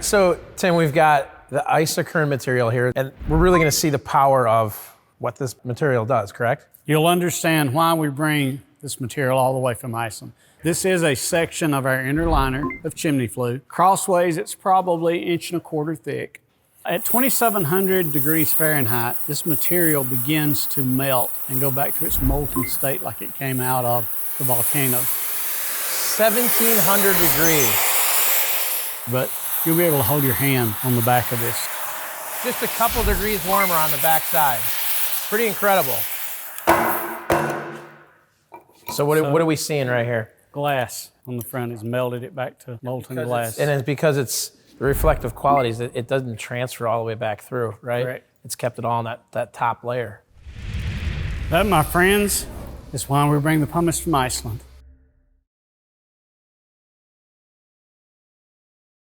So, Tim, we've got the Isokern material here, and we're really going to see the power of what this material does, correct? You'll understand why we bring this material all the way from Iceland. This is a section of our inner liner of chimney flue. Crossways, it's probably 1.25 inches thick. At 2,700 degrees Fahrenheit, this material begins to melt and go back to its molten state like it came out of the volcano. 1,700 degrees. But you'll be able to hold your hand on the back of this. Just a couple degrees warmer on the back side. Pretty incredible. So what are we seeing right here? Glass on the front has melted it back to molten glass. And it's because it's the reflective qualities, it doesn't transfer all the way back through, right? Right. It's kept it all in that top layer. That, my friends, is why we bring the pumice from Iceland.